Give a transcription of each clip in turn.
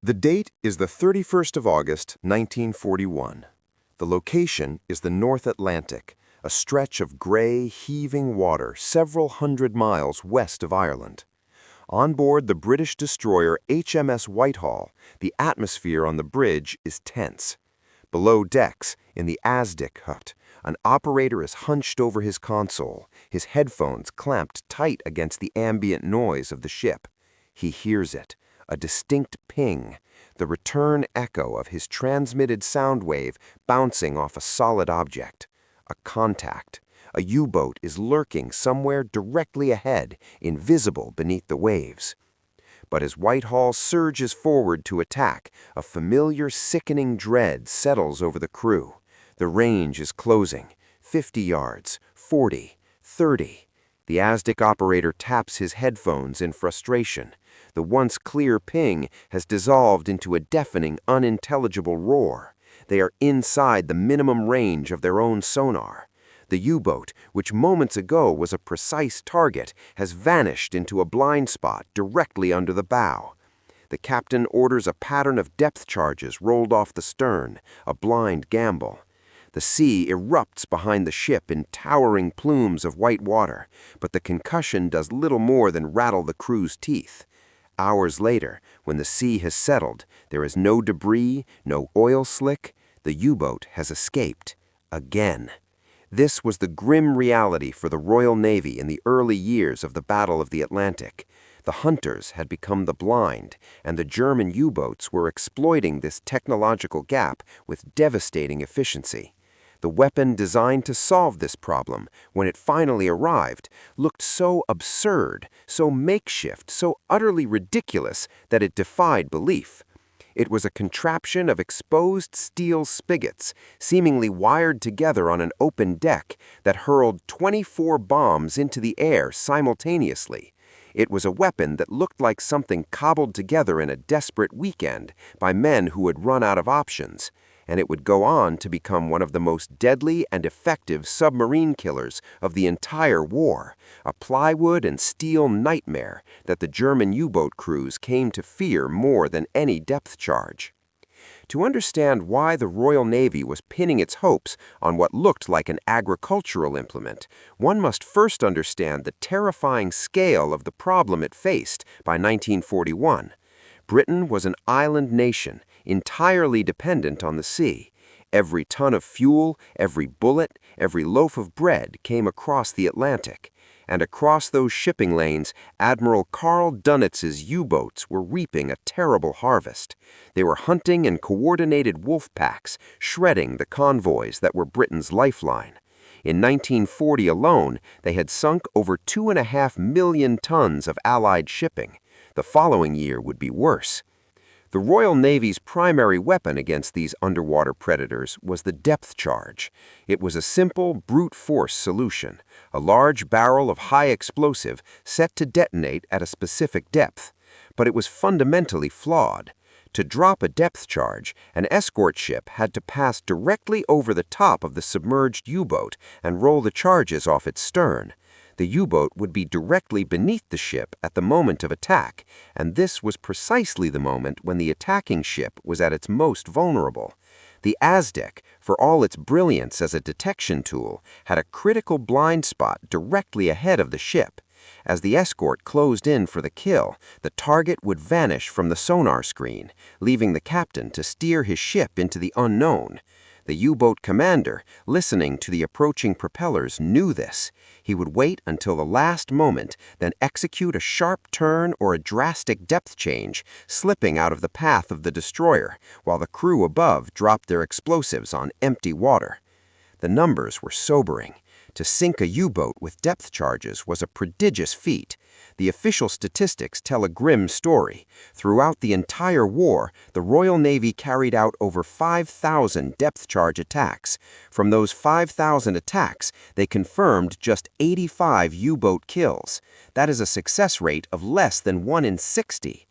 The date is the 31st of August, 1941. The location is the North Atlantic, a stretch of gray, heaving water several hundred miles west of Ireland. On board the British destroyer HMS Whitehall, the atmosphere on the bridge is tense. Below decks, in the Aztec hut, an operator is hunched over his console, his headphones clamped tight against the ambient noise of the ship. He hears it, a distinct ping, the return echo of his transmitted sound wave bouncing off a solid object. A contact. A U-boat is lurking somewhere directly ahead, invisible beneath the waves. But as Whitehall surges forward to attack, a familiar sickening dread settles over the crew. The range is closing. 50 yards, 40, 30. The Aztec operator taps his headphones in frustration. The once clear ping has dissolved into a deafening, unintelligible roar. They are inside the minimum range of their own sonar. The U-boat, which moments ago was a precise target, has vanished into a blind spot directly under the bow. The captain orders a pattern of depth charges rolled off the stern, a blind gamble. The sea erupts behind the ship in towering plumes of white water, but the concussion does little more than rattle the crew's teeth. Hours later, when the sea has settled, there is no debris, no oil slick. The U-boat has escaped. Again. This was the grim reality for the Royal Navy in the early years of the Battle of the Atlantic. The hunters had become the blind, and the German U-boats were exploiting this technological gap with devastating efficiency. The weapon designed to solve this problem, when it finally arrived, looked so absurd, so makeshift, so utterly ridiculous that it defied belief. It was a contraption of exposed steel spigots, seemingly wired together on an open deck, that hurled 24 bombs into the air simultaneously. It was a weapon that looked like something cobbled together in a desperate weekend by men who had run out of options, and it would go on to become one of the most deadly and effective submarine killers of the entire war, a plywood-and-steel nightmare that the German U-boat crews came to fear more than any depth charge. To understand why the Royal Navy was pinning its hopes on what looked like an agricultural implement, one must first understand the terrifying scale of the problem it faced by 1941. Britain was an island nation, entirely dependent on the sea. Every ton of fuel, every bullet, every loaf of bread came across the Atlantic. And across those shipping lanes, Admiral Karl Dunitz's U-boats were reaping a terrible harvest. They were hunting in coordinated wolf packs, shredding the convoys that were Britain's lifeline. In 1940 alone, they had sunk over 2.5 million tons of Allied shipping. The following year would be worse. The Royal Navy's primary weapon against these underwater predators was the depth charge. It was a simple, brute force solution, a large barrel of high explosive set to detonate at a specific depth. But it was fundamentally flawed. To drop a depth charge, an escort ship had to pass directly over the top of the submerged U-boat and roll the charges off its stern. The U-boat would be directly beneath the ship at the moment of attack, and this was precisely the moment when the attacking ship was at its most vulnerable. The Aztec, for all its brilliance as a detection tool, had a critical blind spot directly ahead of the ship. As the escort closed in for the kill, the target would vanish from the sonar screen, leaving the captain to steer his ship into the unknown. The U-boat commander, listening to the approaching propellers, knew this. He would wait until the last moment, then execute a sharp turn or a drastic depth change, slipping out of the path of the destroyer, while the crew above dropped their explosives on empty water. The numbers were sobering. To sink a U-boat with depth charges was a prodigious feat. The official statistics tell a grim story. Throughout the entire war, the Royal Navy carried out over 5,000 depth charge attacks. From those 5,000 attacks, they confirmed just 85 U-boat kills. That is a success rate of less than 1 in 60.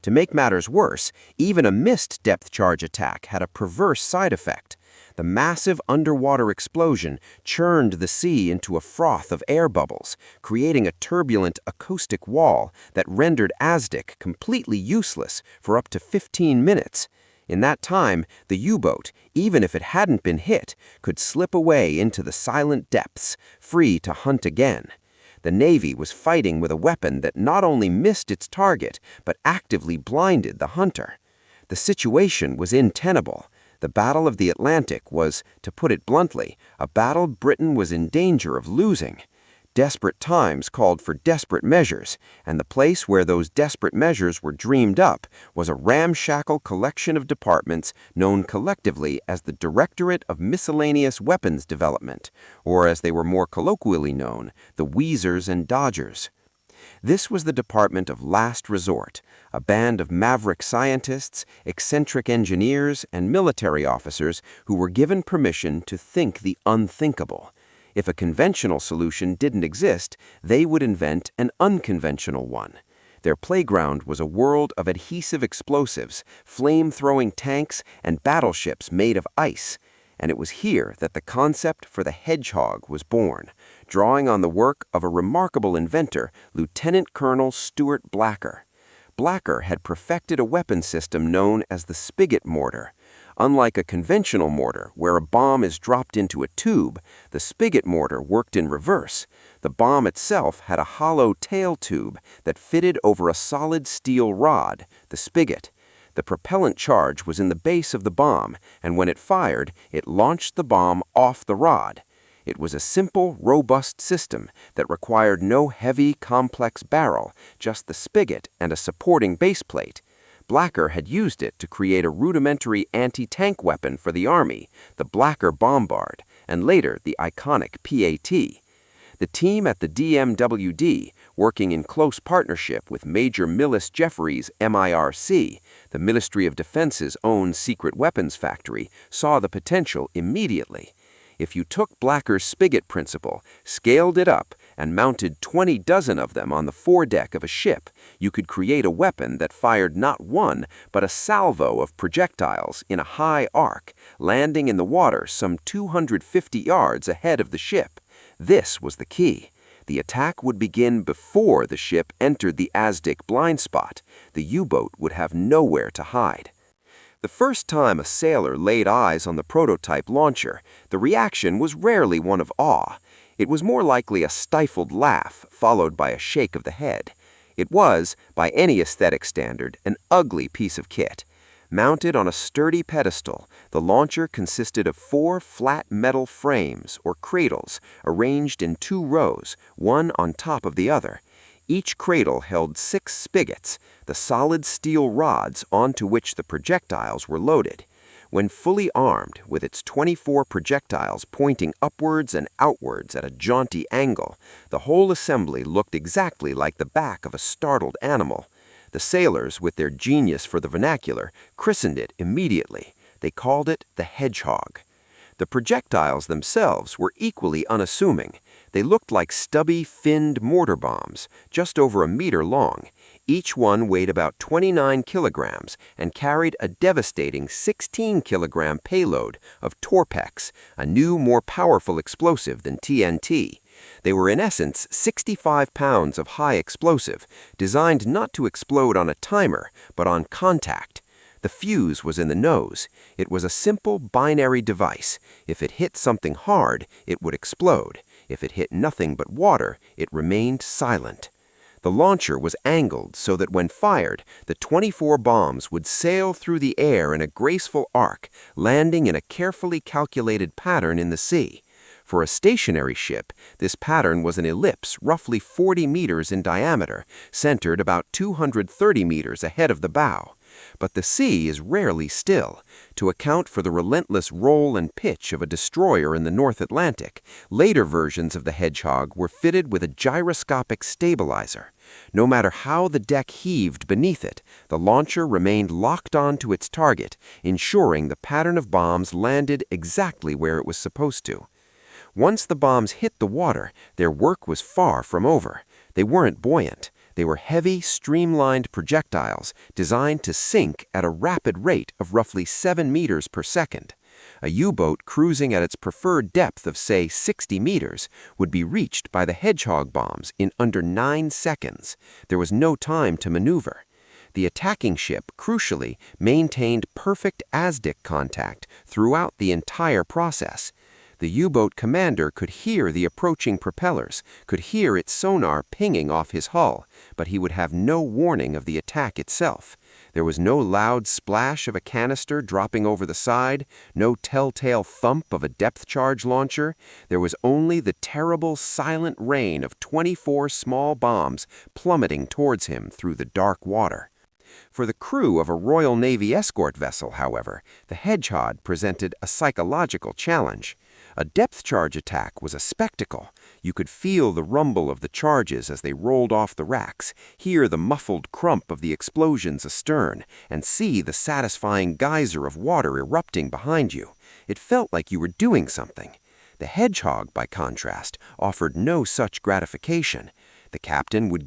To make matters worse, even a missed depth charge attack had a perverse side effect. The massive underwater explosion churned the sea into a froth of air bubbles, creating a turbulent acoustic wall that rendered Aztec completely useless for up to 15 minutes. In that time, the U-boat, even if it hadn't been hit, could slip away into the silent depths, free to hunt again. The Navy was fighting with a weapon that not only missed its target, but actively blinded the hunter. The situation was untenable. The Battle of the Atlantic was, to put it bluntly, a battle Britain was in danger of losing. Desperate times called for desperate measures, and the place where those desperate measures were dreamed up was a ramshackle collection of departments known collectively as the Directorate of Miscellaneous Weapons Development, or as they were more colloquially known, the Wheezers and Dodgers. This was the department of last resort, a band of maverick scientists, eccentric engineers, and military officers who were given permission to think the unthinkable. If a conventional solution didn't exist, they would invent an unconventional one. Their playground was a world of adhesive explosives, flame-throwing tanks, and battleships made of ice. And it was here that the concept for the Hedgehog was born, drawing on the work of a remarkable inventor, Lieutenant Colonel Stuart Blacker. Blacker had perfected a weapon system known as the spigot mortar. Unlike a conventional mortar, where a bomb is dropped into a tube, the spigot mortar worked in reverse. The bomb itself had a hollow tail tube that fitted over a solid steel rod, the spigot. The propellant charge was in the base of the bomb, and when it fired, it launched the bomb off the rod. It was a simple, robust system that required no heavy, complex barrel, just the spigot and a supporting base plate. Blacker had used it to create a rudimentary anti-tank weapon for the Army, the Blacker Bombard, and later the iconic PAT. The team at the DMWD, working in close partnership with Major Millis Jeffries' MIRC, the Ministry of Defense's own secret weapons factory, saw the potential immediately. If you took Blacker's spigot principle, scaled it up, and mounted 20 dozen of them on the foredeck of a ship, you could create a weapon that fired not one, but a salvo of projectiles in a high arc, landing in the water some 250 yards ahead of the ship. This was the key. The attack would begin before the ship entered the Aztec blind spot. The U-boat would have nowhere to hide. The first time a sailor laid eyes on the prototype launcher, the reaction was rarely one of awe. It was more likely a stifled laugh, followed by a shake of the head. It was, by any aesthetic standard, an ugly piece of kit. Mounted on a sturdy pedestal, the launcher consisted of 4 flat metal frames, or cradles, arranged in 2 rows, one on top of the other. Each cradle held 6 spigots, the solid steel rods onto which the projectiles were loaded. When fully armed, with its 24 projectiles pointing upwards and outwards at a jaunty angle, the whole assembly looked exactly like the back of a startled animal. The sailors, with their genius for the vernacular, christened it immediately. They called it the Hedgehog. The projectiles themselves were equally unassuming. They looked like stubby, finned mortar bombs, just over a meter long. Each one weighed about 29 kilograms and carried a devastating 16-kilogram payload of Torpex, a new, more powerful explosive than TNT. They were in essence 65 pounds of high explosive, designed not to explode on a timer, but on contact. The fuse was in the nose. It was a simple binary device. If it hit something hard, it would explode. If it hit nothing but water, it remained silent. The launcher was angled so that when fired, the 24 bombs would sail through the air in a graceful arc, landing in a carefully calculated pattern in the sea. For a stationary ship, this pattern was an ellipse roughly 40 meters in diameter, centered about 230 meters ahead of the bow. But the sea is rarely still. To account for the relentless roll and pitch of a destroyer in the North Atlantic, later versions of the Hedgehog were fitted with a gyroscopic stabilizer. No matter how the deck heaved beneath it, the launcher remained locked on to its target, ensuring the pattern of bombs landed exactly where it was supposed to. Once the bombs hit the water, their work was far from over. They weren't buoyant. They were heavy, streamlined projectiles designed to sink at a rapid rate of roughly 7 meters per second. A U-boat cruising at its preferred depth of, say, 60 meters would be reached by the Hedgehog bombs in under 9 seconds. There was no time to maneuver. The attacking ship, crucially, maintained perfect ASDIC contact throughout the entire process. The U-boat commander could hear the approaching propellers, could hear its sonar pinging off his hull, but he would have no warning of the attack itself. There was no loud splash of a canister dropping over the side, no telltale thump of a depth charge launcher. There was only the terrible, silent rain of 24 small bombs plummeting towards him through the dark water. For the crew of a Royal Navy escort vessel, however, the Hedgehog presented a psychological challenge. A depth charge attack was a spectacle. You could feel the rumble of the charges as they rolled off the racks, hear the muffled crump of the explosions astern, and see the satisfying geyser of water erupting behind you. It felt like you were doing something. The Hedgehog, by contrast, offered no such gratification. The captain would